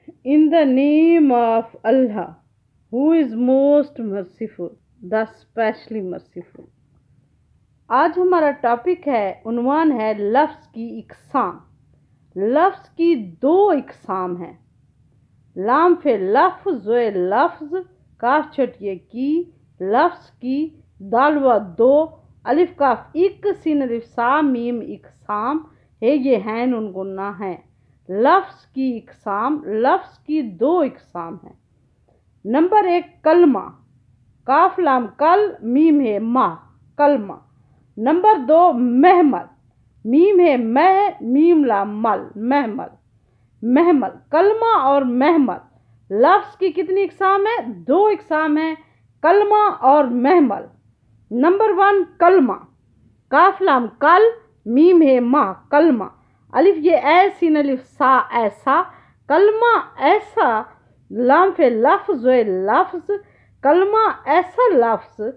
In the name of Allah, who is most merciful, the specially merciful. आज हमारा topic है, उन्वान है लफ्ज़ की इक़साम। लफ्ज़ की दो इक़साम हैं। लाम फे लफ्ज़ व लफ्ज़, काफ छटिए की, लफ्ज़ की, दालवा दो, अलिफ काफ इक, सीन अलिफ सा मीम इक़साम है, ये हैं नून गुन्ना है। लफ्ज़ की इक़साम, लफ्ज़ की दो इक़साम है। नंबर एक कलमा, काफ लाम कल, मीम है माह, कलमा। नंबर दो महमल, मीम है मह, मीम लाम मल, महमल। महमल, कलमा और महमल, लफ्ज़ की कितनी इक़साम है? दो इक़साम है, कलमा और महमल। नंबर वन कलमा, काफ लाम कल, मीम है माह, कलमा। अलिफ ये ऐसी अलिफ सा ऐसा, कलमा ऐसा, लाम फे लफ्ज़ व लफ्ज़, कलमा ऐसा लफ्ज़,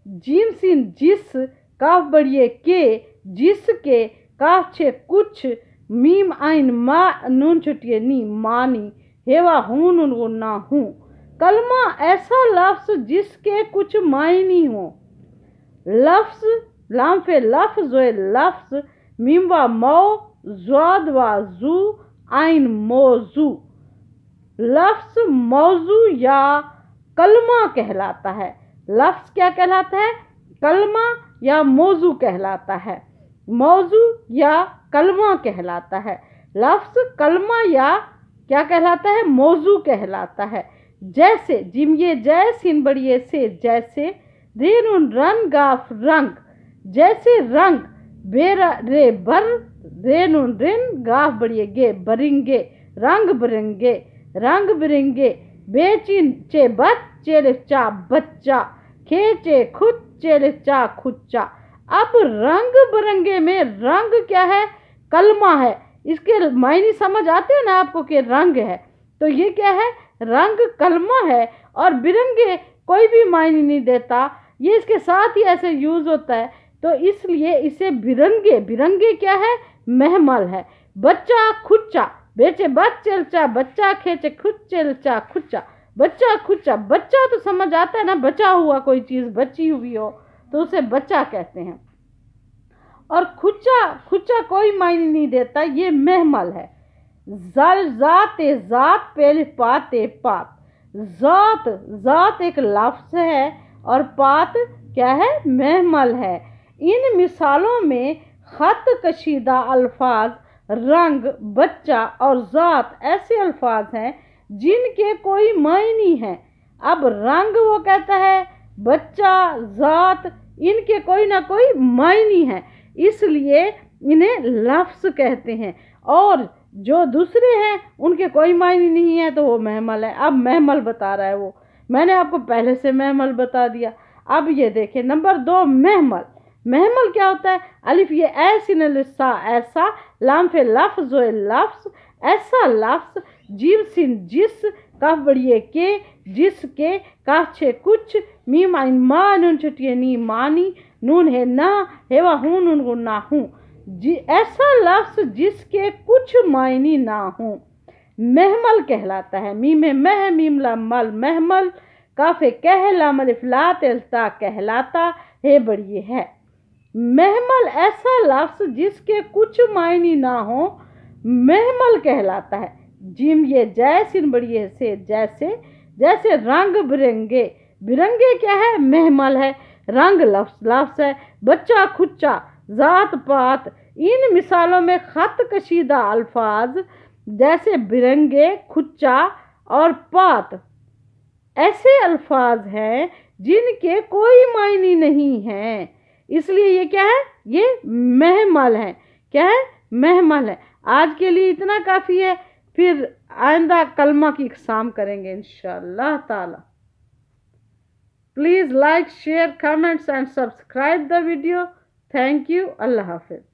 जीम सीन जिस, काफ बढ़िए के, जिसके, काफ छे कुछ, मीम आइन मा, नून छुटिए नी, मानी, हेवा हूँ नून गुन्ना हूँ। कलमा ऐसा लफ्ज़ जिसके कुछ मायनी हो। लफ्ज़ लाम फे लफ्ज़ व लफ्ज़, मीम व मौ, ज़ाद व जू, आइन मौजू। लफ्ज़ मौजू या कलमा कहलाता है। लफ्ज़ क्या कहलाता है? कलमा या मौजू कहलाता है। मौजू या कलमा कहलाता है। लफ्ज़ कलमा या क्या कहलाता है? मौजू कहलाता है। जैसे, जिम ये जै, सिन बड़िए से, जैसे, रेन उन रन गाफ रंग, जैसे रंग, बेरा रे बर, रेन उन रिन, गाफ बड़िए गे, बरिंगे, रंग बिरंगे, रंग बिरंगे, बेचिन चे बच, चेले चा बच्चा, खेचे खुद, चेले चा खुच्चा। अब रंग बिरंगे में रंग क्या है? कलमा है। इसके मायने समझ आते हैं ना आपको कि रंग है, तो ये क्या है? रंग कलमा है। और बिरंगे कोई भी मायने नहीं देता, ये इसके साथ ही ऐसे यूज होता है, तो इसलिए इसे बिरंगे, बिरंगे क्या है? महमल है। बच्चा खुच्चा, बेचे बच चलचा, बच्चा खेचे खुद चलचा खुच्चा, बच्चा खुच्चा। बच्चा तो समझ आता है ना, बचा हुआ कोई चीज बची हुई हो तो उसे बच्चा कहते हैं। और खुच्चा, खुच्चा कोई मायने नहीं देता, ये महमल है। जल जाते जात, पहले पाते पात। जात, जात एक लफ्ज़ है और पात क्या है? महमल है। इन मिसालों में खत कशीदा अल्फाज, रंग, बच्चा और जात ऐसे अल्फाज हैं जिनके कोई मायनी है। अब रंग वो कहता है, बच्चा, जात, इनके कोई ना कोई मायनी है, इसलिए इन्हें लफ्ज़ कहते हैं। और जो दूसरे हैं उनके कोई मायने नहीं है, तो वो महमल है। अब महमल बता रहा है वो, मैंने आपको पहले से महमल बता दिया। अब ये देखें नंबर दो महमल। महमल क्या होता है? अलिफ ये ऐसी नलिसा ऐसा, लाम फे लफ्ज़ व लफ्ज़, ऐसा लफ्ज़, जीम सिन जिस, काफ बढ़िए के, जिसके, काफ छे कुछ, मीम आइन मा, नून छटिए नी, मानी, नून है ना, हेवा हूँ नून गुन्ना हूँ। ऐसा लफ्ज़ जिसके कुछ मायनी ना हो महमल कहलाता है। मीम है मह, मीम ला मल, महमल, काफे कह, लाम अलिफ ला, तेलता कहलाता है, बढ़िए है। महमल ऐसा लफ्ज़ जिसके कुछ मायनी ना हो महमल कहलाता है। जिम ये जैसिन बढ़िए से, जैसे, जैसे रंग बिरंगे, बिरंगे क्या है? महमल है। रंग लफ्ज़ है। बच्चा खुच्चा, जात पात। इन मिसालों में खत कशीदा अल्फाज जैसे बिरंगे, खुच्चा और पात ऐसे अल्फाज हैं जिनके कोई मायने नहीं है, इसलिए ये क्या है? ये महमल है। क्या है? महमल है। आज के लिए इतना काफ़ी है, फिर आइंदा कलमा की इक़साम करेंगे इंशाअल्लाह ताला। Please like, share, comments and subscribe the video. Thank you. Allah Hafiz.